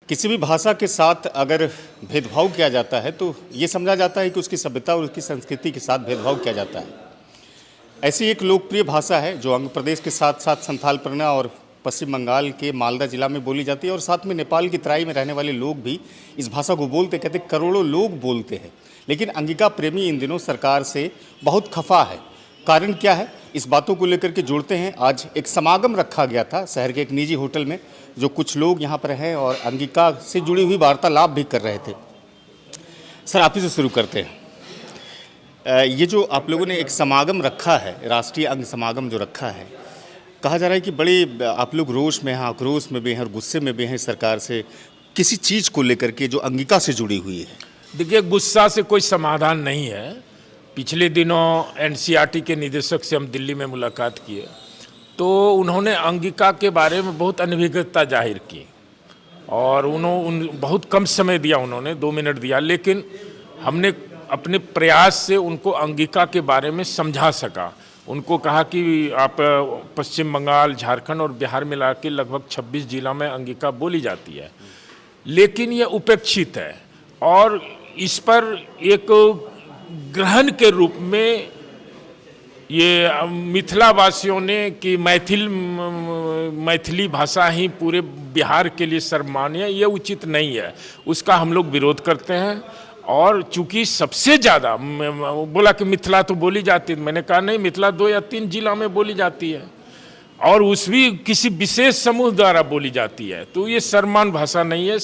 किसी भी भाषा के साथ अगर भेदभाव किया जाता है तो ये समझा जाता है कि उसकी सभ्यता और उसकी संस्कृति के साथ भेदभाव किया जाता है। ऐसी एक लोकप्रिय भाषा है जो आंध्र प्रदेश के साथ साथ संथाल परगना और पश्चिम बंगाल के मालदा जिला में बोली जाती है और साथ में नेपाल की तराई में रहने वाले लोग भी इस भाषा को बोलते, कहते करोड़ों लोग बोलते हैं। लेकिन अंगिका प्रेमी इन दिनों सरकार से बहुत खफा है। कारण क्या है, इस बातों को लेकर के जोड़ते हैं। आज एक समागम रखा गया था शहर के एक निजी होटल में, जो कुछ लोग यहाँ पर हैं और अंगिका से जुड़ी हुई वार्तालाप भी कर रहे थे। सर, आप ही से शुरू करते हैं। ये जो आप लोगों ने एक समागम रखा है, राष्ट्रीय अंग समागम जो रखा है, कहा जा रहा है कि बड़े आप लोग रोष में हैं, आक्रोश में भी हैं और गुस्से में भी हैं सरकार से, किसी चीज़ को लेकर के जो अंगिका से जुड़ी हुई है। देखिए, गुस्सा से कोई समाधान नहीं है। पिछले दिनों एनसीईआरटी के निदेशक से हम दिल्ली में मुलाकात किए तो उन्होंने अंगिका के बारे में बहुत अनभिज्ञता जाहिर की और बहुत कम समय दिया, उन्होंने 2 मिनट दिया, लेकिन हमने अपने प्रयास से उनको अंगिका के बारे में समझा सका। उनको कहा कि आप पश्चिम बंगाल, झारखंड और बिहार मिला के लगभग 26 जिला में अंगिका बोली जाती है, लेकिन ये उपेक्षित है और इस पर एक ग्रहण के रूप में ये मिथिलावासियों ने कि मैथिली भाषा ही पूरे बिहार के लिए सर्वमान्य, ये उचित नहीं है। उसका हम लोग विरोध करते हैं और चूंकि सबसे ज़्यादा बोला कि मिथिला तो बोली जाती है, मैंने कहा नहीं, मिथिला 2 या 3 जिला में बोली जाती है और उस भी किसी विशेष समूह द्वारा बोली जाती है, तो ये सर्वमान्य भाषा नहीं है।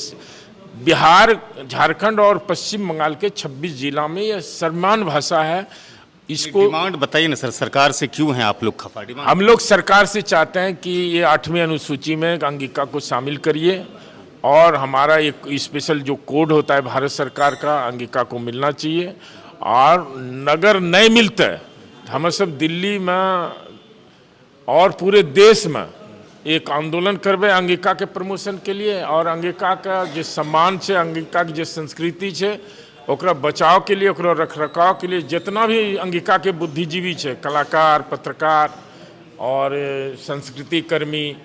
बिहार, झारखंड और पश्चिम बंगाल के 26 जिला में ये सर्वमान्य भाषा है। इसको डिमांड बताइए ना सर, सरकार से क्यों हैं आप लोग खफा? हम लोग सरकार से चाहते हैं कि ये 8वीं अनुसूची में अंगिका को शामिल करिए और हमारा एक स्पेशल जो कोड होता है भारत सरकार का, अंगिका को मिलना चाहिए। और अगर नहीं मिलता है हम सब दिल्ली में और पूरे देश में एक आंदोलन करबे अंगिका के प्रमोशन के लिए और अंगिका का जो सम्मान है, अंगिका की जो संस्कृति है, ओकरा बचाव के लिए, ओकरा रखरखाव के लिए जितना भी अंगिका के बुद्धिजीवी है, कलाकार, पत्रकार और संस्कृति कर्मी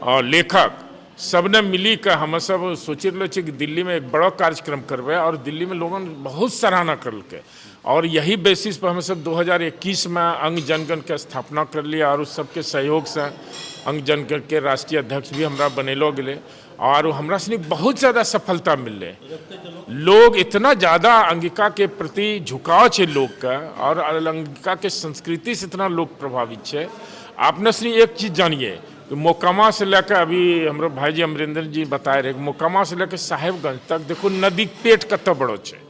और लेखक, सबने मिली कर हम सब सोच रहे कि दिल्ली में एक बड़ा कार्यक्रम करबे और दिल्ली में लोगों ने बहुत सराहना करके और यही बेसिस पर हम सब 2021 में अंग जनगण के स्थापना कर लिया और उस सबके सहयोग से अंग जनगण के राष्ट्रीय अध्यक्ष भी हमरा बनेलो गए और हमरा से बहुत ज़्यादा सफलता मिले। लोग इतना ज़्यादा अंगिका के प्रति झुकाव है लोग का और अंगिका के संस्कृति से इतना लोग प्रभावित है। आपने से एक चीज़ जानिए, मोकामा से लेकर अभी हमारे भाई जी अमरिंदर जी बताए रहे, मोकामा से लेकर साहेबगंज तक देखो नदी पेट कत बड़ो है।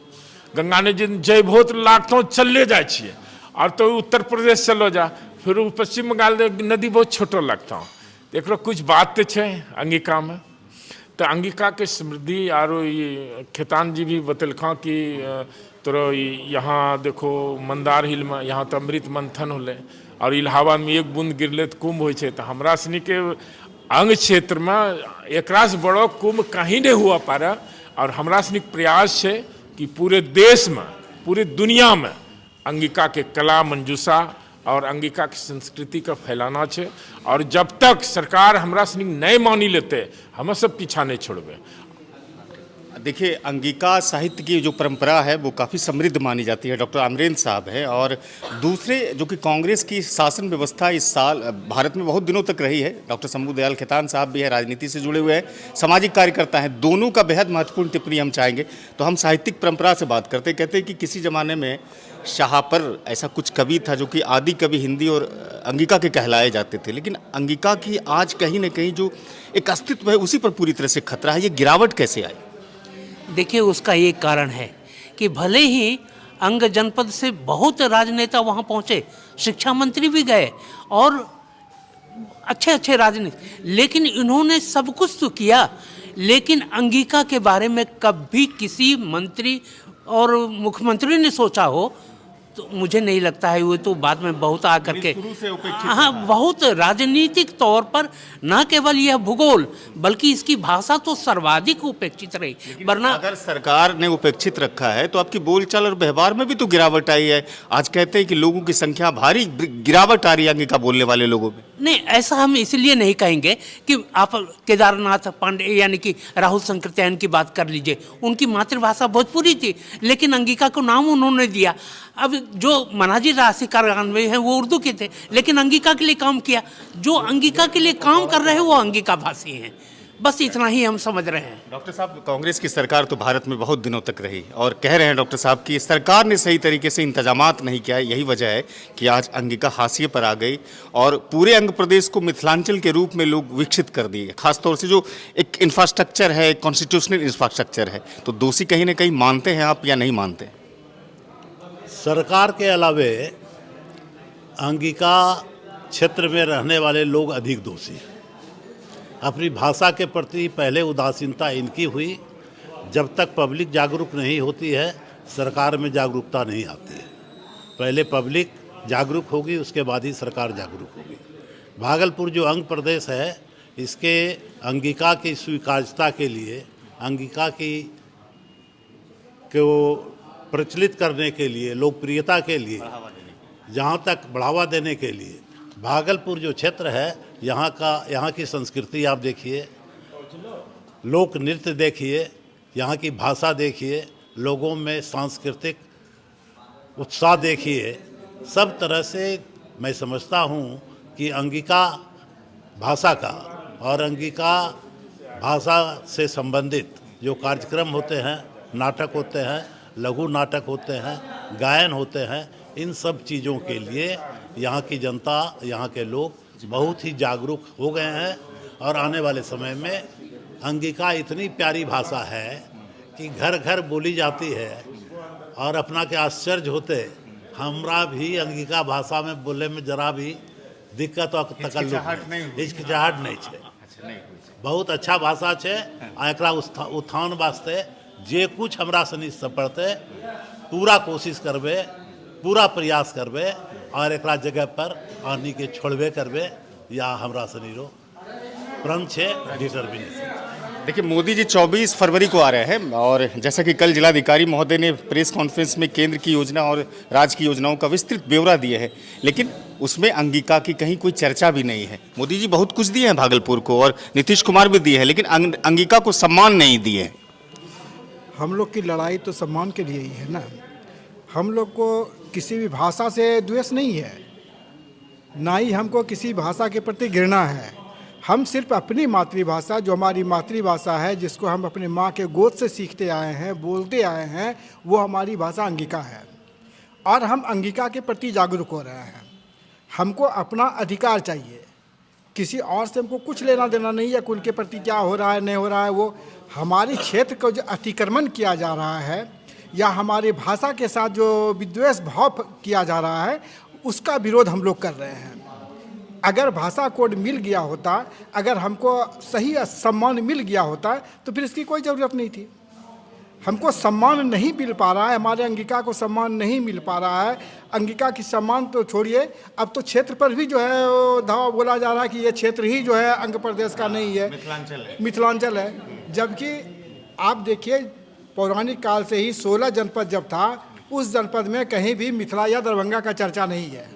गंगा नदी जय बहुत लागतो चलले जाए छिए और तो उत्तर प्रदेश चलो जा, फिर पश्चिम बंगाल नदी बहुत छोटो लगता। देख लो कुछ बात तो है अंगिका में, तो अंगिका के समृद्धि और ये खेतान जी भी बतलखा कि तोरो यहाँ देखो मंदार हिल में यहाँ तो अमृत मंथन होले और इलाहाबाद में एक बूंद गिरले तो कुंभ हो, तो हमरा सनी के अंग क्षेत्र में एक बड़ो कुंभ कहीं नहीं हुआ पारा और हमरा सनी प्रयास है कि पूरे देश में, पूरी दुनिया में अंगिका के कला, मंजूषा और अंगिका की संस्कृति का फैलाना है और जब तक सरकार हमरा सनी नहीं मानी लेते हम सब पीछा नहीं छोड़बे। देखिए, अंगिका साहित्य की जो परंपरा है वो काफ़ी समृद्ध मानी जाती है। डॉक्टर अमरेंद्र साहब है और दूसरे जो कि कांग्रेस की शासन व्यवस्था इस साल भारत में बहुत दिनों तक रही है। डॉक्टर शंभू दयाल खेतान साहब भी है, राजनीति से जुड़े हुए हैं, सामाजिक कार्यकर्ता हैं। दोनों का बेहद महत्वपूर्ण टिप्पणी हम चाहेंगे। तो हम साहित्यिक परंपरा से बात करते, कहते हैं कि किसी ज़माने में शाहपर ऐसा कुछ कवि था जो कि आदि कवि हिंदी और अंगिका के कहलाए जाते थे, लेकिन अंगिका की आज कहीं ना कहीं जो एक अस्तित्व है उसी पर पूरी तरह से खतरा है। ये गिरावट कैसे आई? देखिए, उसका एक कारण है कि भले ही अंग जनपद से बहुत राजनेता वहाँ पहुँचे, शिक्षा मंत्री भी गए और अच्छे राजनीति, लेकिन इन्होंने सब कुछ तो किया, लेकिन अंगिका के बारे में कभी किसी मंत्री और मुख्यमंत्री ने सोचा हो तो मुझे नहीं लगता है। वो तो बाद में बहुत आकर के, हाँ, बहुत राजनीतिक तौर पर न केवल यह भूगोल बल्कि इसकी भाषा तो सर्वाधिक उपेक्षित रही। वरना अगर सरकार ने उपेक्षित रखा है तो आपकी बोलचाल और व्यवहार में भी तो गिरावट आई है। आज कहते हैं कि लोगों की संख्या भारी गिरावट आ रही है अंगिका बोलने वाले लोगों में। नहीं, ऐसा हम इसलिए नहीं कहेंगे कि आप केदारनाथ पांडे यानी कि राहुल शंकरत्यायन की बात कर लीजिए, उनकी मातृभाषा भोजपुरी थी, लेकिन अंगिका को नाम उन्होंने दिया। अब जो मनाजी राशिकार गानवे हैं वो उर्दू के थे, लेकिन अंगिका के लिए काम किया। जो अंगिका के लिए काम कर रहे हैं वो अंगिका भाषी हैं, बस इतना ही हम समझ रहे हैं। डॉक्टर साहब, कांग्रेस की सरकार तो भारत में बहुत दिनों तक रही और कह रहे हैं डॉक्टर साहब कि सरकार ने सही तरीके से इंतजामात नहीं किया। यही वजह है कि आज अंगिका हाशिए पर आ गई और पूरे अंग प्रदेश को मिथिलांचल के रूप में लोग विकसित कर दिए। खासतौर से जो एक इंफ्रास्ट्रक्चर है, कॉन्स्टिट्यूशनल इंफ्रास्ट्रक्चर है, तो दोषी कहीं ना कहीं मानते हैं आप या नहीं मानते? सरकार के अलावे अंगिका क्षेत्र में रहने वाले लोग अधिक दोषी हैं। अपनी भाषा के प्रति पहले उदासीनता इनकी हुई। जब तक पब्लिक जागरूक नहीं होती है, सरकार में जागरूकता नहीं आती है। पहले पब्लिक जागरूक होगी, उसके बाद ही सरकार जागरूक होगी। भागलपुर जो अंग प्रदेश है, इसके अंगिका की स्वीकार्यता के लिए, अंगिका को प्रचलित करने के लिए, लोकप्रियता के लिए, जहाँ तक बढ़ावा देने के लिए भागलपुर जो क्षेत्र है, यहाँ की संस्कृति आप देखिए, लोक नृत्य देखिए, यहाँ की भाषा देखिए, लोगों में सांस्कृतिक उत्साह देखिए। सब तरह से मैं समझता हूँ कि अंगिका भाषा का और अंगिका भाषा से संबंधित जो कार्यक्रम होते हैं, नाटक होते हैं, लघु नाटक होते हैं, गायन होते हैं, इन सब चीज़ों के लिए यहाँ की जनता, यहाँ के लोग बहुत ही जागरूक हो गए हैं। और आने वाले समय में अंगिका इतनी प्यारी भाषा है कि घर घर बोली जाती है और अपना के आश्चर्य होते। हमरा भी अंगिका भाषा में बोले में जरा भी दिक्कत और तकल्लुफ, हिचकिचाहट नहीं है। बहुत अच्छा भाषा है। एकरा उत्थान वास्ते जे कुछ हमरा सनी से पड़ते, पूरा कोशिश करबे, पूरा प्रयास करबे और एकरा जगह पर आने के छोड़बे करबे, या हमरा सनी रो प्रण छे डिटर्मिनेशन। देखिए, मोदी जी 24 फरवरी को आ रहे हैं और जैसा कि कल जिलाधिकारी महोदय ने प्रेस कॉन्फ्रेंस में केंद्र की योजना और राज्य की योजनाओं का विस्तृत ब्यौरा दिया है, लेकिन उसमें अंगिका की कहीं कोई चर्चा भी नहीं है। मोदी जी बहुत कुछ दिए हैं भागलपुर को और नीतीश कुमार भी दिए हैं, लेकिन अंगिका को सम्मान नहीं दिए। हम लोग की लड़ाई तो सम्मान के लिए ही है ना। हम लोग को किसी भी भाषा से द्वेष नहीं है, ना ही हमको किसी भाषा के प्रति घृणा है। हम सिर्फ अपनी मातृभाषा, जो हमारी मातृभाषा है, जिसको हम अपने माँ के गोद से सीखते आए हैं, बोलते आए हैं, वो हमारी भाषा अंगिका है। और हम अंगिका के प्रति जागरूक हो रहे हैं। हमको अपना अधिकार चाहिए, किसी और से हमको कुछ लेना देना नहीं है कि उनके प्रति क्या हो रहा है नहीं हो रहा है। वो हमारे क्षेत्र को जो अतिक्रमण किया जा रहा है या हमारी भाषा के साथ जो विद्वेष भाव किया जा रहा है, उसका विरोध हम लोग कर रहे हैं। अगर भाषा कोड मिल गया होता, अगर हमको सही सम्मान मिल गया होता, तो फिर इसकी कोई ज़रूरत नहीं थी। हमको सम्मान नहीं मिल पा रहा है, हमारे अंगिका को सम्मान नहीं मिल पा रहा है। अंगिका की सम्मान तो छोड़िए, अब तो क्षेत्र पर भी जो है धावा बोला जा रहा है कि ये क्षेत्र ही जो है अंग प्रदेश का नहीं है, मिथिलांचल है। जबकि आप देखिए, पौराणिक काल से ही 16 जनपद जब था, उस जनपद में कहीं भी मिथिला या दरभंगा का चर्चा नहीं है।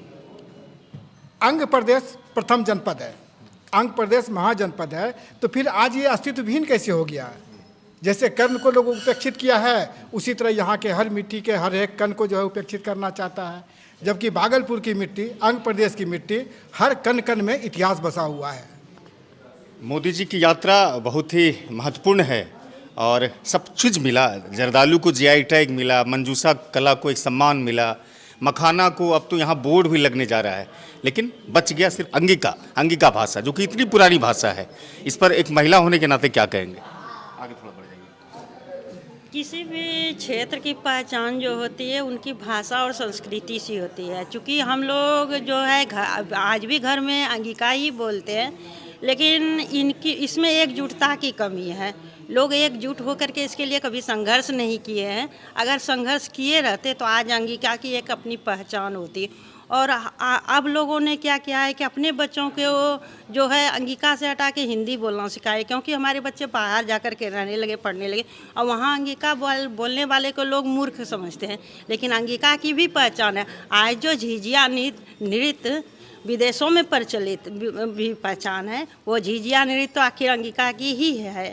अंग प्रदेश प्रथम जनपद है, अंग प्रदेश महाजनपद है, तो फिर आज ये अस्तित्वहीन कैसे हो गया है? जैसे कर्ण को लोग उपेक्षित किया है, उसी तरह यहाँ के हर मिट्टी के हर एक कण को जो है उपेक्षित करना चाहता है। जबकि भागलपुर की मिट्टी, अंग प्रदेश की मिट्टी, हर कण कण में इतिहास बसा हुआ है। मोदी जी की यात्रा बहुत ही महत्वपूर्ण है और सब चीज़ मिला। जर्दालू को जीआई टैग मिला, मंजूषा कला को एक सम्मान मिला, मखाना को अब तो यहाँ बोर्ड भी लगने जा रहा है, लेकिन बच गया सिर्फ अंगिका भाषा, जो कि इतनी पुरानी भाषा है। इस पर एक महिला होने के नाते क्या कहेंगे? आगे थोड़ा बढ़ जाइए। किसी भी क्षेत्र की पहचान जो होती है, उनकी भाषा और संस्कृति सी होती है। चूँकि हम लोग जो है आज भी घर में अंगिका ही बोलते हैं, लेकिन इसमें एकजुटता की कमी है। लोग एकजुट होकर के इसके लिए कभी संघर्ष नहीं किए हैं। अगर संघर्ष किए रहते तो आज अंगिका की एक अपनी पहचान होती। और अब लोगों ने क्या किया है कि अपने बच्चों को जो है अंगिका से हटा के हिंदी बोलना सिखाए, क्योंकि हमारे बच्चे बाहर जाकर के रहने लगे, पढ़ने लगे, और वहाँ अंगिका बोलने वाले को लोग मूर्ख समझते हैं। लेकिन अंगिका की भी पहचान है। आज जो झिझिया नृत्य विदेशों में प्रचलित भी पहचान है। वो झिझिया नृत्य तो आखिर अंगिका की ही है।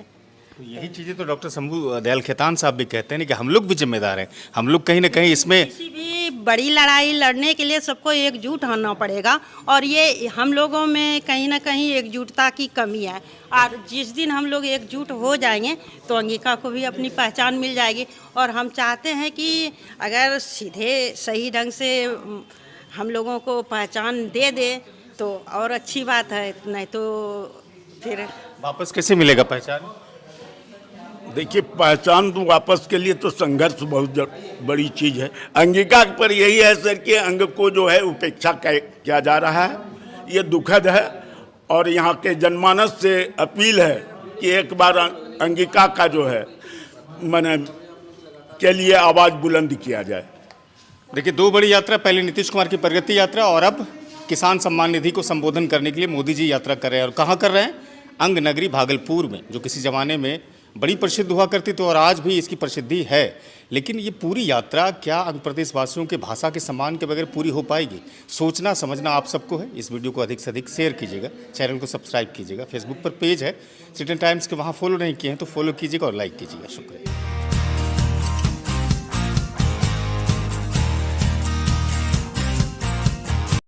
तो यही चीज़ें तो डॉक्टर शंभू दयाल खेतान साहब भी कहते हैं कि हम लोग भी जिम्मेदार हैं, हम लोग कहीं ना कहीं इसमें किसी भी बड़ी लड़ाई लड़ने के लिए सबको एकजुट होना पड़ेगा, और ये हम लोगों में कहीं ना कहीं एकजुटता की कमी है। और जिस दिन हम लोग एकजुट हो जाएंगे तो अंगिका को भी अपनी पहचान मिल जाएगी। और हम चाहते हैं कि अगर सीधे सही ढंग से हम लोगों को पहचान दे दे तो और अच्छी बात है, नहीं तो फिर वापस कैसे मिलेगा पहचान? देखिए, पहचान तो वापस के लिए तो संघर्ष बहुत बड़ी चीज़ है। अंगिका पर यही है सर कि अंग को जो है उपेक्षा किया जा रहा है, ये दुखद है। और यहाँ के जनमानस से अपील है कि एक बार अंगिका का जो है माने के लिए आवाज़ बुलंद किया जाए। देखिए, दो बड़ी यात्रा, पहले नीतीश कुमार की प्रगति यात्रा और अब किसान सम्मान निधि को संबोधन करने के लिए मोदी जी यात्रा कर रहे हैं। और कहाँ कर रहे हैं? अंग नगरी भागलपुर में, जो किसी ज़माने में बड़ी प्रसिद्ध हुआ करती थी और आज भी इसकी प्रसिद्धि है। लेकिन ये पूरी यात्रा क्या अंग प्रदेश वासियों के भाषा के सम्मान के बगैर पूरी हो पाएगी? सोचना समझना आप सबको है। इस वीडियो को अधिक से अधिक शेयर कीजिएगा, चैनल को सब्सक्राइब कीजिएगा। फेसबुक पर पेज है सिटीजन टाइम्स के, वहाँ फॉलो नहीं किए हैं तो फॉलो कीजिएगा और लाइक कीजिएगा। शुक्रिया।